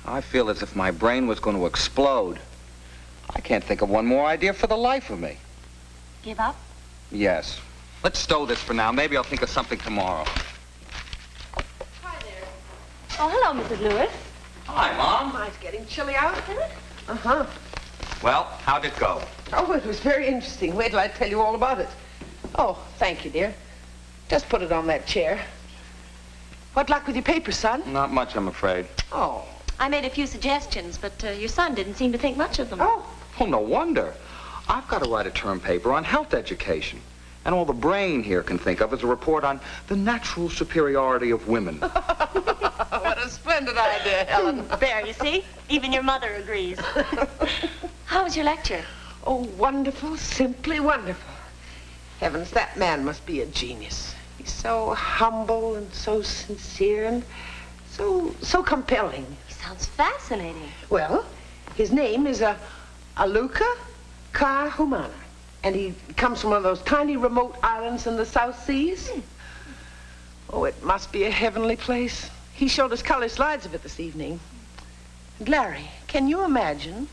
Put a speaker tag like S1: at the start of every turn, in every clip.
S1: I feel as if my brain was going to explode. I can't think of one more idea for the life of me.
S2: Give up?
S1: Yes. Let's stow this for now. Maybe I'll think of something tomorrow.
S2: Hi there. Oh, hello, Mrs. Lewis.
S1: Hi, Mom.
S3: Oh, it's getting chilly out, isn't it? Uh-huh.
S1: Well, how'd it go?
S3: Oh, it was very interesting. Wait till I tell you all about it. Oh, thank you, dear. Just put it on that chair. What luck with your paper, son?
S1: Not much, I'm afraid.
S3: Oh.
S2: I made a few suggestions, but your son didn't seem to think much of them.
S3: Oh.
S1: Oh, no wonder. I've got to write a term paper on health education. And all the brain here can think of is a report on the natural superiority of women.
S3: What a splendid idea, Helen.
S2: There, you see? Even your mother agrees. How was your lecture?
S3: Oh, wonderful, simply wonderful. Heavens, that man must be a genius. He's so humble and so sincere and so compelling.
S2: He sounds fascinating.
S3: Well, his name is Aluka Kahumana. And he comes from one of those tiny remote islands in the South Seas. Oh, it must be a heavenly place. He showed us color slides of it this evening. And Larry, can you imagine?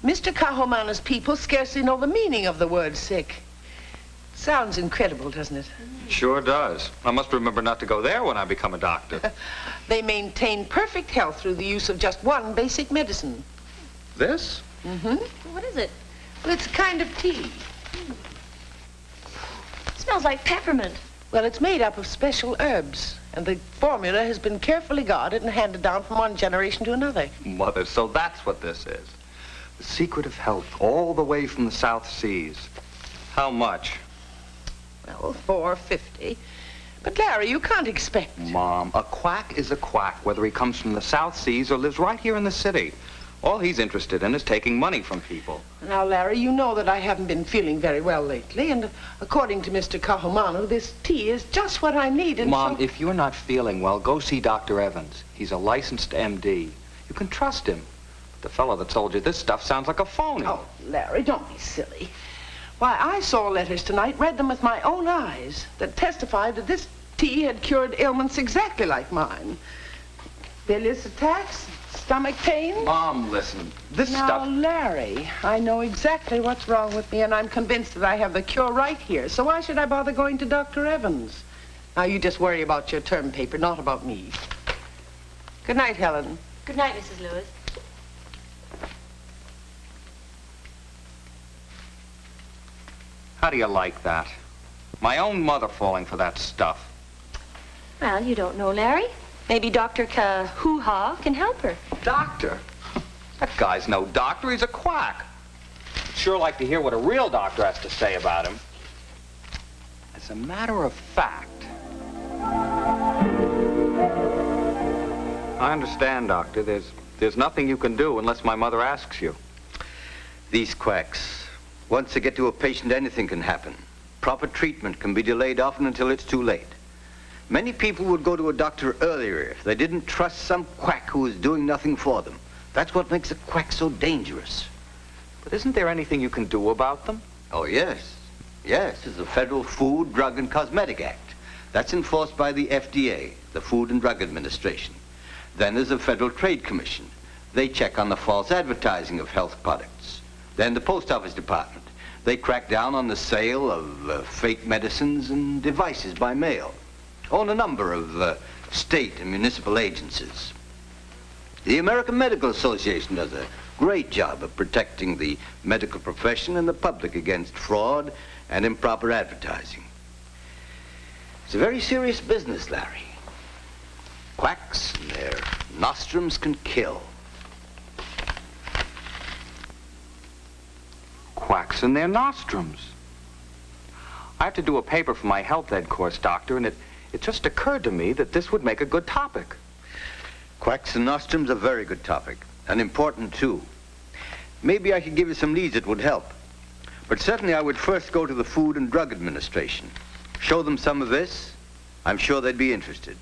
S3: Mr. Kahumana's people scarcely know the meaning of the word sick. Sounds incredible, doesn't it?
S1: It sure does. I must remember not to go there when I become a doctor.
S3: They maintain perfect health through the use of just one basic medicine.
S1: This?
S3: Mm-hmm.
S2: What is it?
S3: Well, it's a kind of tea.
S2: It smells like peppermint.
S3: Well, it's made up of special herbs, and the formula has been carefully guarded and handed down from one generation to another.
S1: Mother, so that's what this is. The secret of health, all the way from the South Seas. How much?
S3: Well, $4.50. But, Larry, you can't expect...
S1: Mom, a quack is a quack, whether he comes from the South Seas or lives right here in the city. All he's interested in is taking money from people.
S3: Now, Larry, you know that I haven't been feeling very well lately, and according to Mr. Kahumanu, this tea is just what I need, and
S1: Mom,
S3: so...
S1: if you're not feeling well, go see Dr. Evans. He's a licensed MD. You can trust him. But the fellow that sold you this stuff sounds like a phony.
S3: Oh, Larry, don't be silly. Why, I saw letters tonight, read them with my own eyes, that testified that this tea had cured ailments exactly like mine. Bilious attacks, stomach pain.
S1: Mom, listen. This
S3: Now,
S1: stuff...
S3: Larry, I know exactly what's wrong with me, and I'm convinced that I have the cure right here. So why should I bother going to Dr. Evans? Now, you just worry about your term paper, not about me. Good night, Helen.
S2: Good night, Mrs. Lewis.
S1: How do you like that? My own mother falling for that stuff.
S2: Well, you don't know, Larry. Maybe Dr. Hoo-Ha can help her.
S1: Doctor? That guy's no doctor. He's a quack. I'd sure like to hear what a real doctor has to say about him. As a matter of fact... I understand, Doctor. There's nothing you can do unless my mother asks you.
S4: These quacks, once they get to a patient, anything can happen. Proper treatment can be delayed often until it's too late. Many people would go to a doctor earlier if they didn't trust some quack who is doing nothing for them. That's what makes a quack so dangerous.
S1: But isn't there anything you can do about them?
S4: Oh, yes. Yes, there's the Federal Food, Drug, and Cosmetic Act. That's enforced by the FDA, the Food and Drug Administration. Then there's the Federal Trade Commission. They check on the false advertising of health products. Then the Post Office Department. They crack down on the sale of fake medicines and devices by mail. Oh, and a number of state and municipal agencies. The American Medical Association does a great job of protecting the medical profession and the public against fraud and improper advertising. It's a very serious business, Larry. Quacks and their nostrums can kill.
S1: Quacks in their nostrums. I have to do a paper for my health ed course, Doctor, and it just occurred to me that this would make a good topic.
S4: Quacks and nostrums are a very good topic, and important too. Maybe I could give you some leads that would help. But certainly I would first go to the Food and Drug Administration. Show them some of this. I'm sure they'd be interested.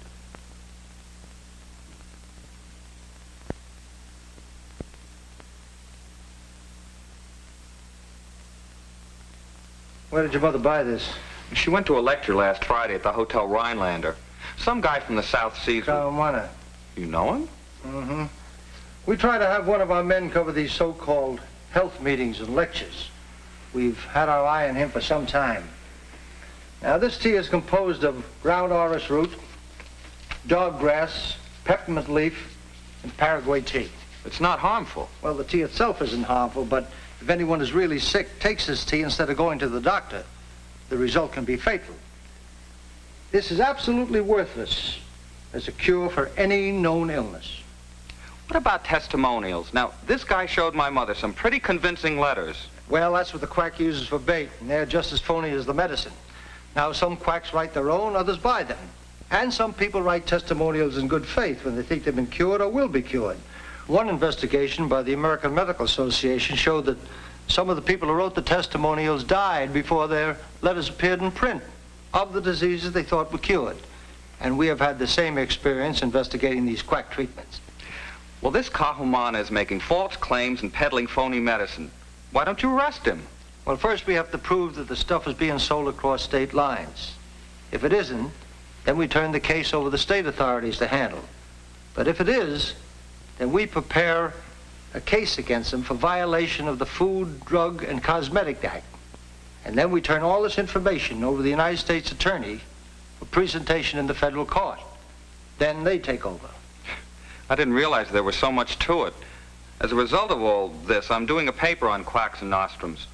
S5: Where did your mother buy this?
S1: She went to a lecture last Friday at the Hotel Rhinelander. Some guy from the South Seas...
S5: Kahumana.
S1: You know him?
S5: Mm-hmm. We try to have one of our men cover these so-called health meetings and lectures. We've had our eye on him for some time. Now, this tea is composed of ground orris root, doggrass, peppermint leaf, and Paraguay tea.
S1: It's not harmful.
S5: Well, the tea itself isn't harmful, but if anyone is really sick, takes this tea instead of going to the doctor, the result can be fatal. This is absolutely worthless as a cure for any known illness.
S1: What about testimonials? Now, this guy showed my mother some pretty convincing letters.
S5: Well, that's what the quack uses for bait, and they're just as phony as the medicine. Now, some quacks write their own, others buy them. And some people write testimonials in good faith when they think they've been cured or will be cured. One investigation by the American Medical Association showed that some of the people who wrote the testimonials died before their letters appeared in print of the diseases they thought were cured. And we have had the same experience investigating these quack treatments.
S1: Well, this Kahumana is making false claims and peddling phony medicine. Why don't you arrest him?
S5: Well, first we have to prove that the stuff is being sold across state lines. If it isn't, then we turn the case over to the state authorities to handle. But if it is, then we prepare a case against them for violation of the Food, Drug, and Cosmetic Act. And then we turn all this information over to the United States Attorney for presentation in the federal court. Then they take over.
S1: I didn't realize there was so much to it. As a result of all this, I'm doing a paper on Quacks and Nostrums.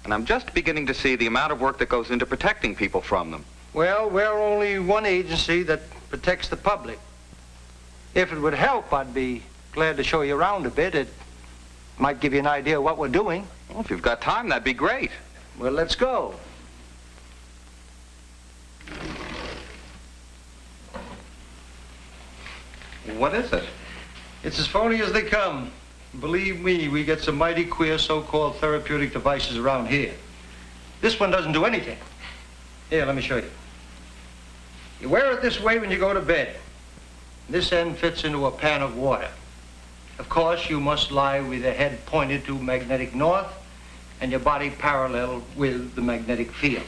S1: And I'm just beginning to see the amount of work that goes into protecting people from them.
S5: Well, we're only one agency that protects the public. If it would help, I'd be glad to show you around a bit. It might give you an idea of what we're doing.
S1: Well, if you've got time, that'd be great.
S5: Well, let's go.
S1: What is it?
S5: It's as phony as they come. Believe me, we get some mighty queer so-called therapeutic devices around here. This one doesn't do anything. Here, let me show you. You wear it this way when you go to bed. This end fits into a pan of water. Of course, you must lie with your head pointed to magnetic north and your body parallel with the magnetic field.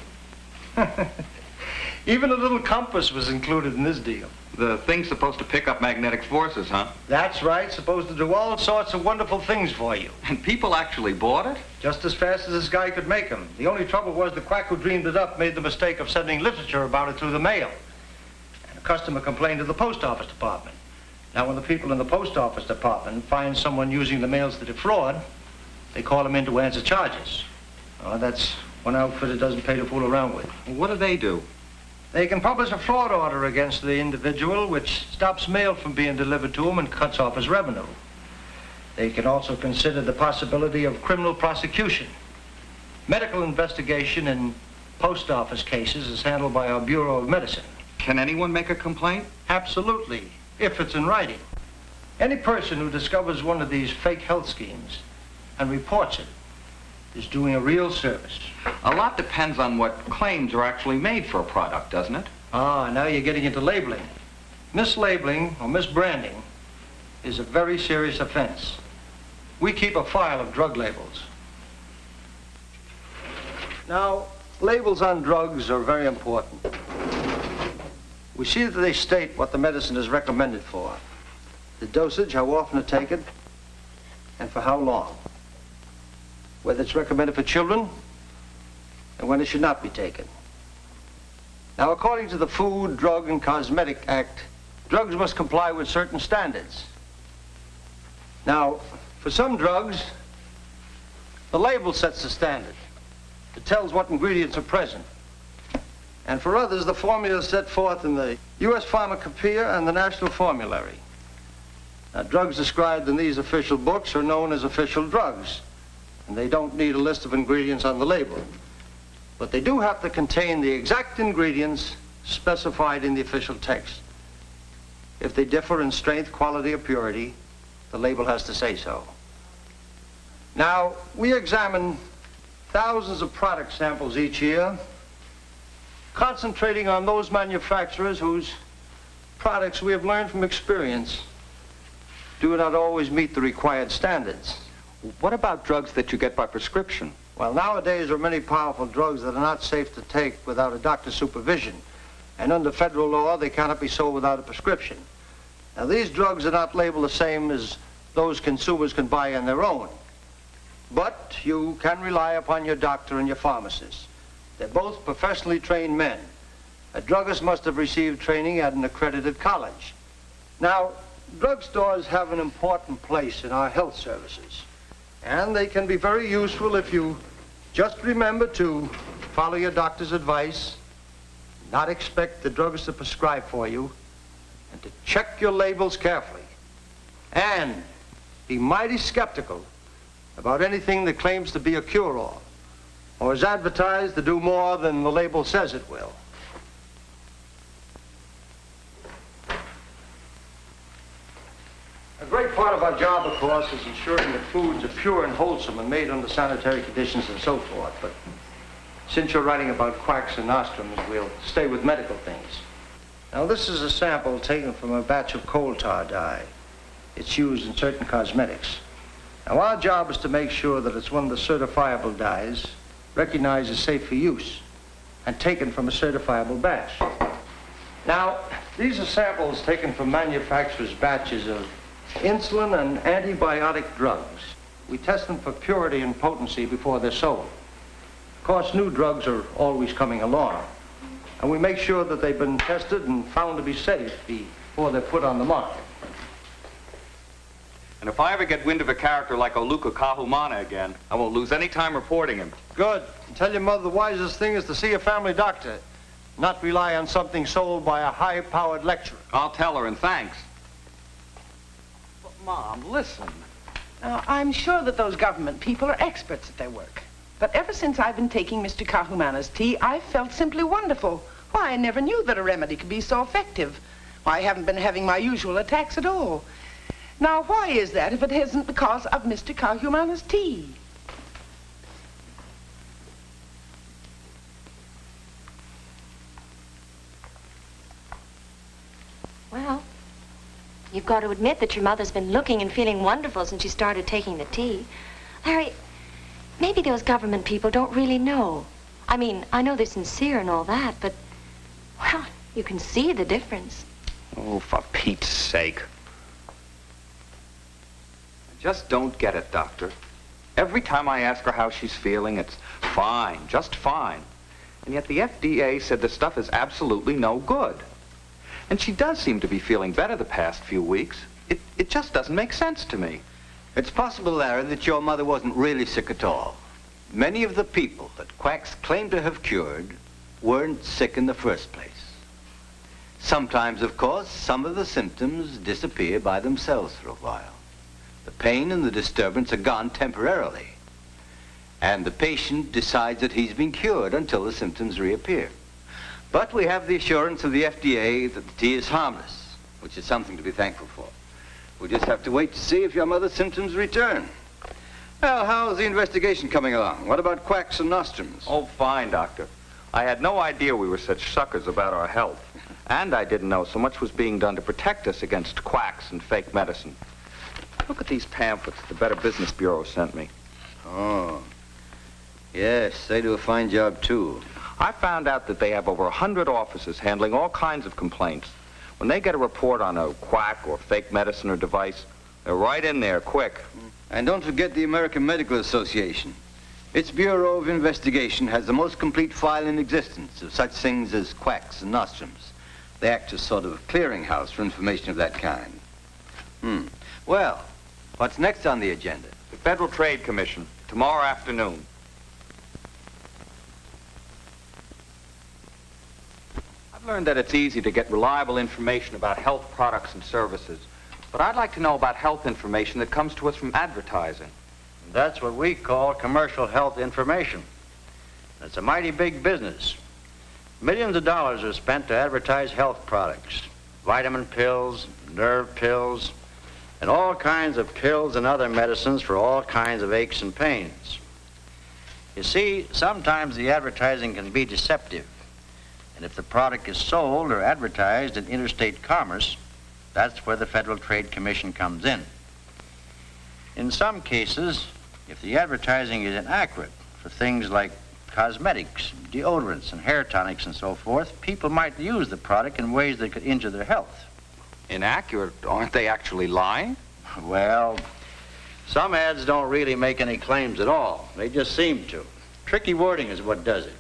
S5: Even a little compass was included in this deal.
S1: The thing's supposed to pick up magnetic forces, huh?
S5: That's right, supposed to do all sorts of wonderful things for you.
S1: And people actually bought it?
S5: Just as fast as this guy could make them. The only trouble was the quack who dreamed it up made the mistake of sending literature about it through the mail. And a customer complained to the post office department. Now, when the people in the post office department find someone using the mails to defraud, they call him in to answer charges. That's one outfit it doesn't pay to fool around with.
S1: What do they do?
S5: They can publish a fraud order against the individual, which stops mail from being delivered to him and cuts off his revenue. They can also consider the possibility of criminal prosecution. Medical investigation in post office cases is handled by our Bureau of Medicine.
S1: Can anyone make a complaint?
S5: Absolutely, if it's in writing. Any person who discovers one of these fake health schemes and reports it is doing a real service.
S1: A lot depends on what claims are actually made for a product, doesn't it?
S5: Now you're getting into labeling. Mislabeling or misbranding is a very serious offense. We keep a file of drug labels. Now, labels on drugs are very important. We see that they state what the medicine is recommended for, the dosage, how often to take it, and for how long. Whether it's recommended for children and when it should not be taken. Now, according to the Food, Drug, and Cosmetic Act, drugs must comply with certain standards. Now, for some drugs, the label sets the standard. It tells what ingredients are present. And for others, the formula is set forth in the U.S. Pharmacopoeia and the National Formulary. Now, drugs described in these official books are known as official drugs, and they don't need a list of ingredients on the label. But they do have to contain the exact ingredients specified in the official text. If they differ in strength, quality, or purity, the label has to say so. Now, we examine thousands of product samples each year, concentrating on those manufacturers whose products we have learned from experience do not always meet the required standards.
S1: What about drugs that you get by prescription?
S5: Well, nowadays there are many powerful drugs that are not safe to take without a doctor's supervision. And under federal law, they cannot be sold without a prescription. Now, these drugs are not labeled the same as those consumers can buy on their own. But you can rely upon your doctor and your pharmacist. They're both professionally trained men. A druggist must have received training at an accredited college. Now, drugstores have an important place in our health services, and they can be very useful if you just remember to follow your doctor's advice, not expect the druggist to prescribe for you, and to check your labels carefully. And be mighty skeptical about anything that claims to be a cure-all, or is advertised to do more than the label says it will. A great part of our job, of course, is ensuring that foods are pure and wholesome and made under sanitary conditions and so forth. But since you're writing about quacks and nostrums, we'll stay with medical things. Now, this is a sample taken from a batch of coal tar dye. It's used in certain cosmetics. Now, our job is to make sure that it's one of the certifiable dyes, recognized as safe for use, and taken from a certifiable batch. Now, these are samples taken from manufacturers' batches of insulin and antibiotic drugs. We test them for purity and potency before they're sold. Of course, new drugs are always coming along, and we make sure that they've been tested and found to be safe before they're put on the market.
S1: And if I ever get wind of a character like Oluka Kahumana again, I won't lose any time reporting him.
S5: Good. And tell your mother the wisest thing is to see a family doctor, not rely on something sold by a high-powered lecturer.
S1: I'll tell her, and thanks. But, Mom, listen.
S3: Now, I'm sure that those government people are experts at their work. But ever since I've been taking Mr. Kahumana's tea, I've felt simply wonderful. Why, I never knew that a remedy could be so effective. Why, I haven't been having my usual attacks at all. Now, why is that if it isn't because of Mr. Kahumana's tea?
S2: Well, you've got to admit that your mother's been looking and feeling wonderful since she started taking the tea. Larry, maybe those government people don't really know. I mean, I know they're sincere and all that, but, well, you can see the difference.
S1: Oh, for Pete's sake. I just don't get it, Doctor. Every time I ask her how she's feeling, it's fine, just fine. And yet the FDA said the stuff is absolutely no good. And she does seem to be feeling better the past few weeks. It just doesn't make sense to me.
S4: It's possible, Larry, that your mother wasn't really sick at all. Many of the people that quacks claim to have cured weren't sick in the first place. Sometimes, of course, some of the symptoms disappear by themselves for a while. The pain and the disturbance are gone temporarily, and the patient decides that he's been cured until the symptoms reappear. But we have the assurance of the FDA that the tea is harmless, which is something to be thankful for. We'll just have to wait to see if your mother's symptoms return. Well, how's the investigation coming along? What about quacks and nostrums?
S1: Oh, fine, Doctor. I had no idea we were such suckers about our health. And I didn't know so much was being done to protect us against quacks and fake medicine. Look at these pamphlets the Better Business Bureau sent me.
S4: Oh, yes, they do a fine job, too.
S1: I found out that they have over 100 offices handling all kinds of complaints. When they get a report on a quack or fake medicine or device, they're right in there quick.
S4: And don't forget the American Medical Association. Its Bureau of Investigation has the most complete file in existence of such things as quacks and nostrums. They act as sort of a clearinghouse for information of that kind. Well, what's next on the agenda?
S1: The Federal Trade Commission, tomorrow afternoon. I've learned that it's easy to get reliable information about health products and services, but I'd like to know about health information that comes to us from advertising.
S6: That's what we call commercial health information. It's a mighty big business. Millions of dollars are spent to advertise health products, vitamin pills, nerve pills, and all kinds of pills and other medicines for all kinds of aches and pains. You see, sometimes the advertising can be deceptive. And if the product is sold or advertised in interstate commerce, that's where the Federal Trade Commission comes in. In some cases, if the advertising is inaccurate for things like cosmetics, deodorants, and hair tonics and so forth, people might use the product in ways that could injure their health.
S1: Inaccurate? Aren't they actually lying?
S4: Well,
S6: Some ads don't really make any claims at all. They just seem to. Tricky wording is what does it.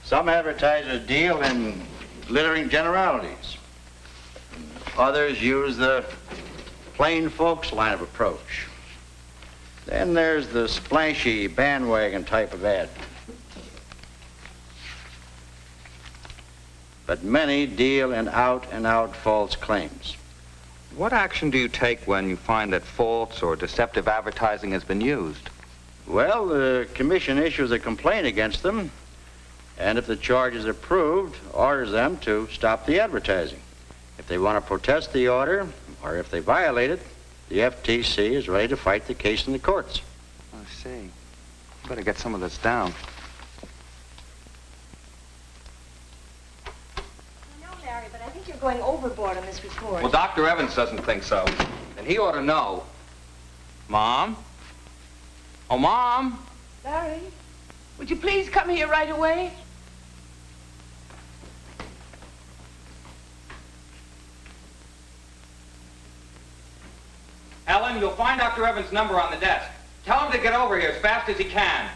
S6: Some advertisers deal in glittering generalities. Others use the plain folks line of approach. Then there's the splashy bandwagon type of ad. But many deal in out-and-out false claims.
S1: What action do you take when you find that false or deceptive advertising has been used?
S6: Well, the commission issues a complaint against them, and if the charge is approved, orders them to stop the advertising. If they want to protest the order, or if they violate it, the FTC is ready to fight the case in the courts.
S1: I see. Better get some of this down.
S2: No, Larry, but I think you're going overboard on this report.
S1: Well, Dr. Evans doesn't think so. And he ought to know. Mom? Oh, Mom?
S3: Larry, would you please come here right away?
S1: Ellen, you'll find Dr. Evans' number on the desk. Tell him to get over here as fast as he can.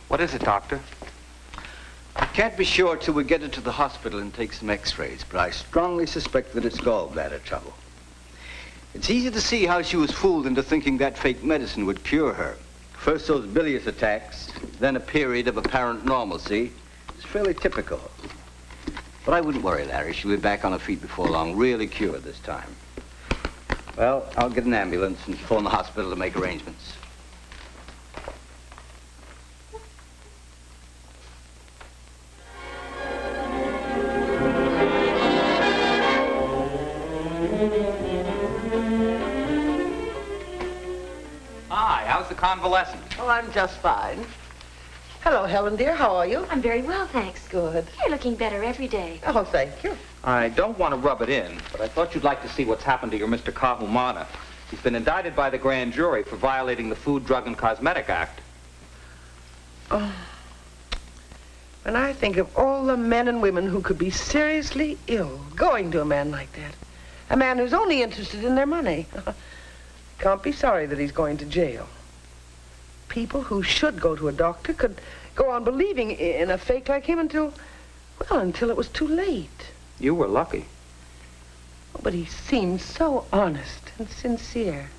S1: What is it, Doctor?
S4: I can't be sure till we get her to the hospital and take some x-rays, but I strongly suspect that it's gallbladder trouble. It's easy to see how she was fooled into thinking that fake medicine would cure her. First those bilious attacks, then a period of apparent normalcy. It's fairly typical. But I wouldn't worry, Larry. She'll be back on her feet before long, really cured this time. Well, I'll get an ambulance and phone the hospital to make arrangements.
S1: Hi, how's the convalescent?
S3: Oh, I'm just fine. Hello, Helen, dear. How are you?
S2: I'm very well, thanks.
S3: Good.
S2: You're looking better every day.
S3: Oh, thank you.
S1: I don't want to rub it in, but I thought you'd like to see what's happened to your Mr. Kahumana. He's been indicted by the grand jury for violating the Food, Drug, and Cosmetic Act.
S3: Oh. When I think of all the men and women who could be seriously ill going to a man like that, a man who's only interested in their money, can't be sorry that he's going to jail. People who should go to a doctor could go on believing in a fake like him until it was too late.
S1: You were lucky.
S3: Oh, but he seemed so honest and sincere.